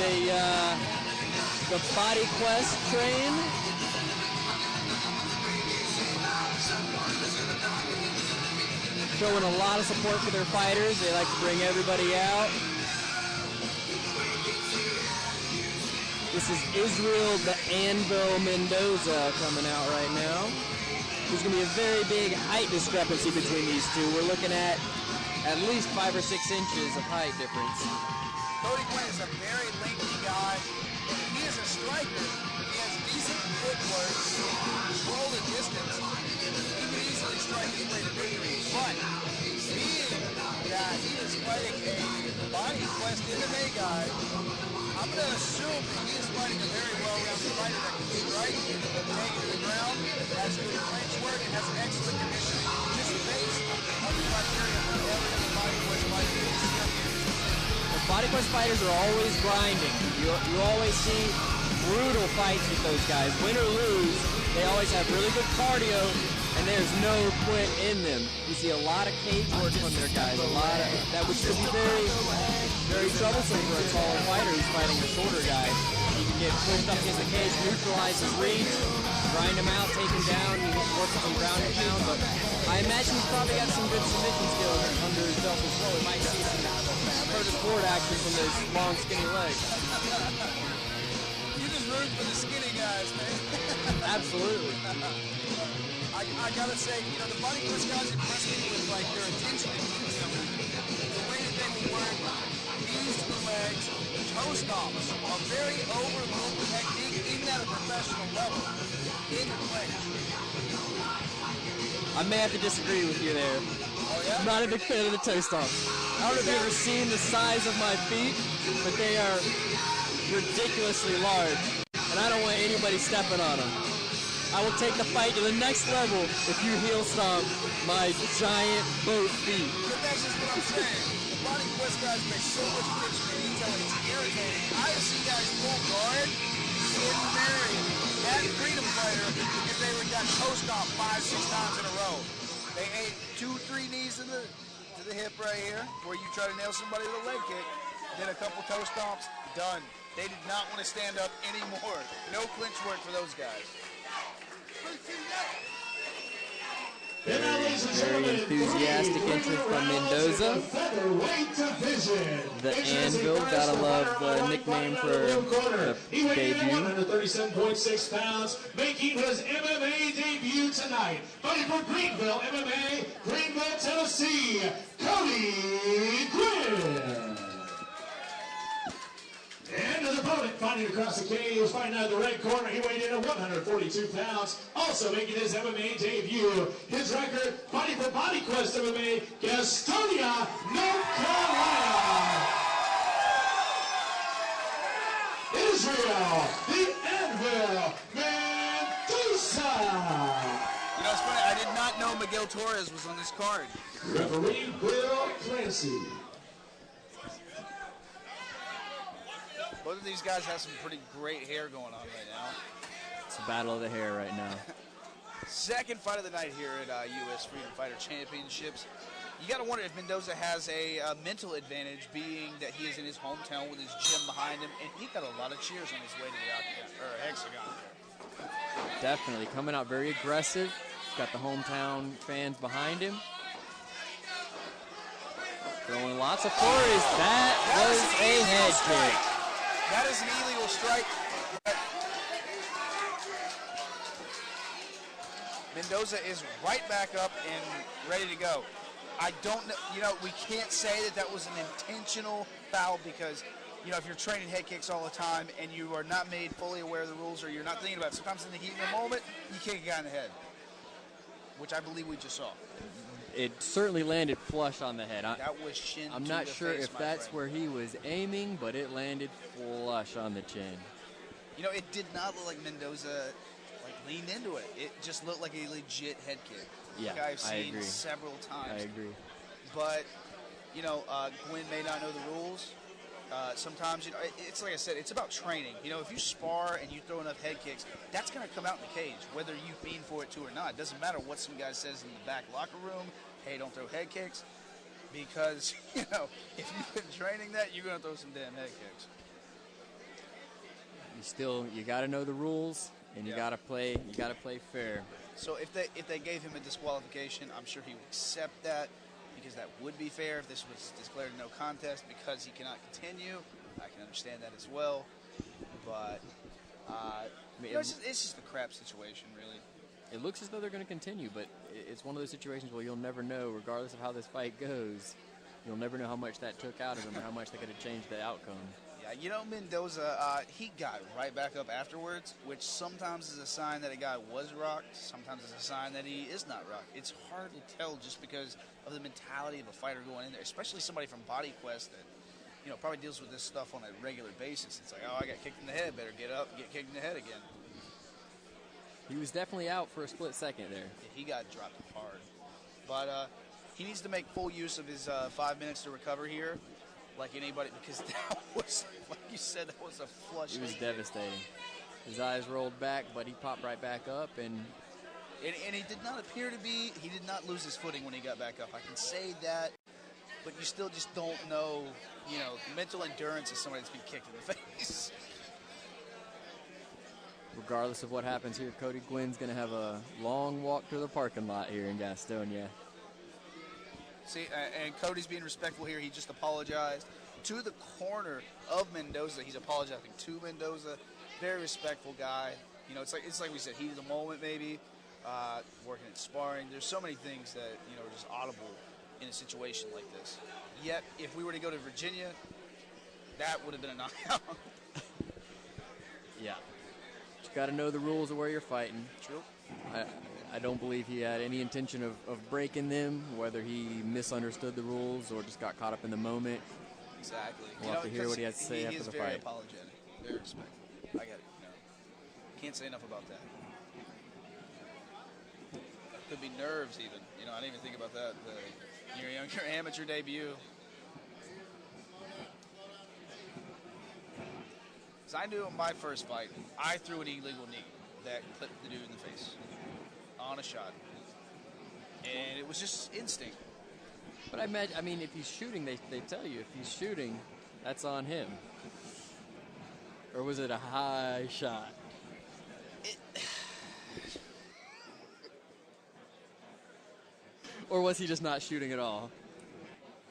is the Body Quest train. Showing a lot of support for their fighters. They like to bring everybody out. This is Isreal, the Anvil Mendoza coming out right now. There's going to be a very big height discrepancy between these two. We're looking at least 5 or 6 inches of height difference. Cody Guinn is a very lengthy guy. He is a striker. He has decent footwork, control the distance. He can easily strike his way to victory. But being that he is fighting a Body Quest MMA guy, I'm going to assume that he is fighting a very well-rounded fighter that can strike, take it to the ground, has good clinch work, and has excellent conditioning. This is based on the criteria for every other Body Quest fighter that you see up here. The Body Quest fighters are always grinding. You always see brutal fights with those guys. Win or lose, they always have really good cardio, and there's no quit in them. You see a lot of cage work from their guys, a lot of that, which could be very, very troublesome for a tall fighter who's fighting a shorter guy. He can get pushed up against the cage, neutralize his reach, grind him out, take him down, he works some ground and pound, but I imagine he's probably got some good submission skills under his belt as well. We might see some Curtis Ford action from those long, skinny legs. You just root for the skinny guys, man. Absolutely. I gotta say, you know, the Body Quest guys impress me with like their attention to detail. The way that they will work knees to the legs, toe stomps, a very overlooked technique, even at a professional level, in the clinch. I may have to disagree with you there. Oh yeah? I'm not a big fan of the toe stomps. I don't know if you've ever seen the size of my feet, but they are ridiculously large, and I don't want anybody stepping on them. I will take the fight to the next level if you heel stomp my giant boat feet. But that's just what I'm saying. The Body Quest guys make so much attention to detail, it's irritating. I have seen guys pull guard in Marion at Freedom Fighter if they would got toe stomp 5-6 times in a row. They ate 2-3 knees to the hip right here, where you try to nail somebody with a leg kick, then a couple toe stomps, done. They did not want to stand up anymore. No clinch work for those guys. Very enthusiastic entrance from Mendoza. The Anvil, gotta love the nickname for the debut. 137.6 pounds, making his MMA debut tonight. Fighting for Greenville MMA, Greenville, Tennessee, Cody Guinn. And his opponent, fighting across the cage, fighting out of the red corner, he weighed in at 142 pounds, also making his MMA debut. His record, fighting for Body Quest MMA, Gastonia, North Carolina. Isreal, the Anvil, Mendoza. You know, it's funny, I did not know Miguel Torres was on this card. Referee Will Clancy. Both of these guys have some pretty great hair going on right now. It's a battle of the hair right now. Second fight of the night here at US Freedom Fighter Championships. You got to wonder if Mendoza has a mental advantage, being that he is in his hometown with his gym behind him, and he got a lot of cheers on his way to the octagon, or hexagon. Definitely coming out very aggressive. He's got the hometown fans behind him. Throwing lots of flurries. That was a head kick. That is an illegal strike. Mendoza is right back up and ready to go. I don't know, you know, we can't say that that was an intentional foul because, you know, if you're training head kicks all the time and you are not made fully aware of the rules or you're not thinking about it, sometimes in the heat of the moment, you kick a guy in the head, which I believe we just saw. It certainly landed flush on the head. That was chin I'm to not the sure face, if my that's friend. where he was aiming, but it landed flush on the chin. You know, it did not look like Mendoza leaned into it. It just looked like a legit head kick. Yeah, like I've I seen agree. several times. I agree. But, you know, Guinn may not know the rules. Sometimes, you know, it's like I said, it's about training. You know, if you spar and you throw enough head kicks, that's going to come out in the cage, whether you fiend for it to or not. It doesn't matter what some guy says in the back locker room. Hey, don't throw head kicks. Because, you know, if you've been training that, you're going to throw some damn head kicks. you got to know the rules, and you got to play fair. So if they gave him a disqualification, I'm sure he would accept that, because that would be fair. If this was declared no contest because he cannot continue, I can understand that as well. But it's just a crap situation, really. It looks as though they're going to continue, but it's one of those situations where you'll never know, regardless of how this fight goes. You'll never know how much that took out of him or how much they could have changed the outcome. Yeah, you know, Mendoza, he got right back up afterwards, which sometimes is a sign that a guy was rocked. Sometimes it's a sign that he is not rocked. It's hard to tell just because of the mentality of a fighter going in there, especially somebody from Body Quest that, you know, probably deals with this stuff on a regular basis. It's like, oh, I got kicked in the head, better get up and get kicked in the head again. He was definitely out for a split second there. Yeah, he got dropped hard. But he needs to make full use of his 5 minutes to recover here, like anybody, because that was, like you said, that was a flush. It was devastating. His eyes rolled back, but he popped right back up, and he did not appear to be, he did not lose his footing when he got back up. I can say that, but you still just don't know, you know, mental endurance of somebody that's been kicked in the face. Regardless of what happens here, Cody Guinn's going to have a long walk to the parking lot here in Gastonia. See, and Cody's being respectful here. He just apologized to the corner of Mendoza. He's apologizing to Mendoza. Very respectful guy. You know, it's like we said, heat of the moment maybe, working at sparring. There's so many things that, you know, are just audible in a situation like this. Yet, if we were to go to Virginia, that would have been a knockout. Yeah. You got to know the rules of where you're fighting. True. I don't believe he had any intention of breaking them, whether he misunderstood the rules or just got caught up in the moment. Exactly. We'll have to hear what he has to say after the fight. He is very apologetic, very respectful. I got it. You know, can't say enough about that. Could be nerves even. You know, I didn't even think about that. Your amateur debut. Because I knew in my first fight, I threw an illegal knee that clipped the dude in the face on a shot. And it was just instinct. But I mean, if he's shooting, they tell you, if he's shooting, that's on him. Or was it a high shot? Or was he just not shooting at all?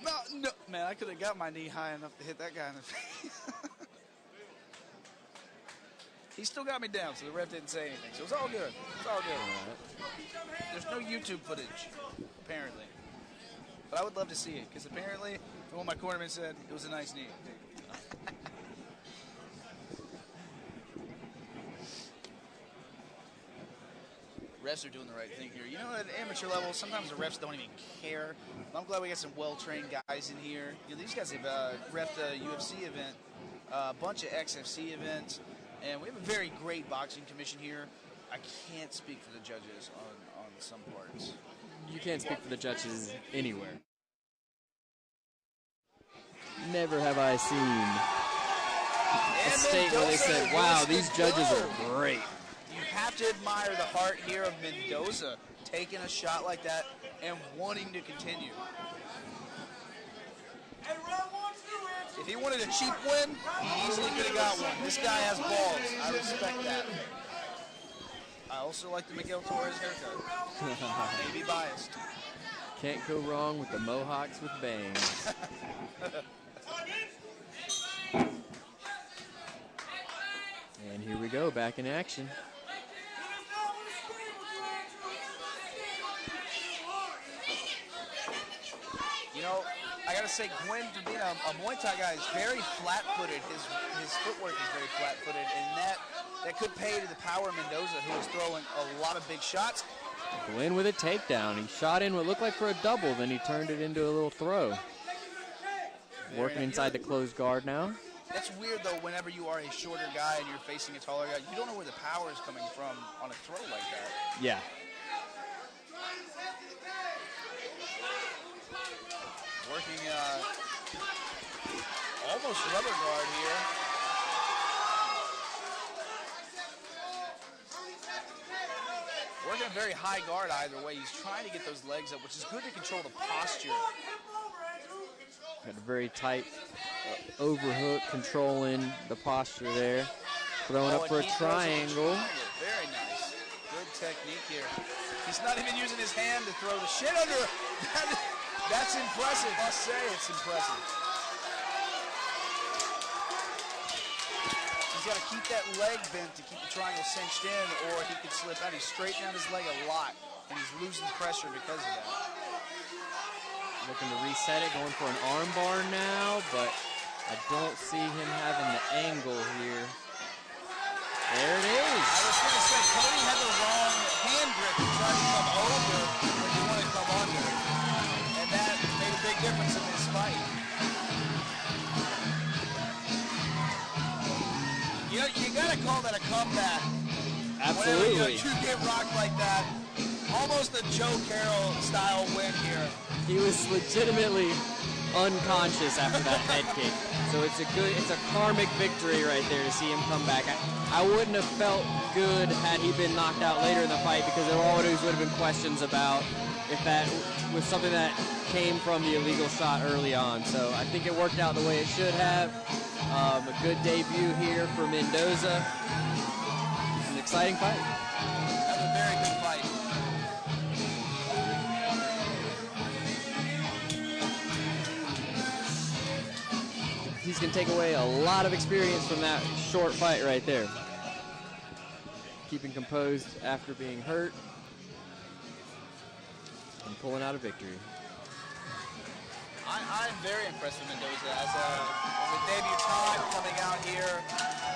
No, man, I could have got my knee high enough to hit that guy in the face. He still got me down, so the ref didn't say anything. So it's all good. It's all good. Right. There's no YouTube footage, apparently. But I would love to see it, because apparently, from what my cornerman said, it was a nice knee. Refs are doing the right thing here. You know, at amateur level, sometimes the refs don't even care. I'm glad we got some well-trained guys in here. You know, these guys have refed a UFC event, a bunch of XFC events, and we have a very great boxing commission here. I can't speak for the judges on some parts. You can't speak for the judges anywhere. Never have I seen a state where they said, wow, these judges are great. You have to admire the heart here of Mendoza taking a shot like that and wanting to continue. If he wanted a cheap win, he easily could have got one. This guy has balls. I respect that. I also like the Miguel Torres haircut. Maybe biased. Can't go wrong with the Mohawks with bangs. And here we go, back in action. You know, I gotta say, Guinn, for being a Muay Thai guy, is very flat-footed. His footwork is very flat-footed, and that could pay to the power of Mendoza, who is throwing a lot of big shots. Guinn with a takedown. He shot in what looked like for a double, then he turned it into a little throw. Working inside the closed guard now. That's weird, though, whenever you are a shorter guy and you're facing a taller guy. You don't know where the power is coming from on a throw like that. Yeah. Working almost rubber guard here. Working a very high guard either way. He's trying to get those legs up, which is good to control the posture. Got a very tight overhook, controlling the posture there. Throwing up for a triangle. Very nice. Good technique here. He's not even using his hand to throw the shit under. That's impressive. I must say it's impressive. He's got to keep that leg bent to keep the triangle cinched in, or he could slip out. He's straightening out his leg a lot, and he's losing pressure because of that. Looking to reset it, going for an arm bar now, but I don't see him having the angle here. There it is. I was going to say, Cody had the wrong hand grip to try to come over when you want to come under. And that made a big difference in this fight. You got to call that a comeback. Absolutely. Whenever you get rocked like that, almost a Joe Carroll style win here. He was legitimately unconscious after that head kick. So it's a karmic victory right there to see him come back. I wouldn't have felt good had he been knocked out later in the fight, because there always would have been questions about if that was something that came from the illegal shot early on. So I think it worked out the way it should have. A good debut here for Mendoza. It's an exciting fight. That was a very good fight. He's going to take away a lot of experience from that short fight right there. Keeping composed after being hurt and pulling out a victory. I'm very impressed with Mendoza as a debutant coming out here,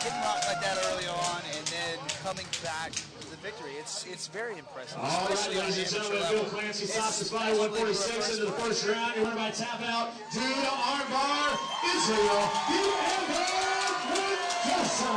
getting rocked like that early on, and then coming back with a victory. It's very impressive. All right, ladies and gentlemen, Bill Clancy stops his fight 146 into the first round. He won by tap out to the armbar. Isreal, the Anvil Mendoza.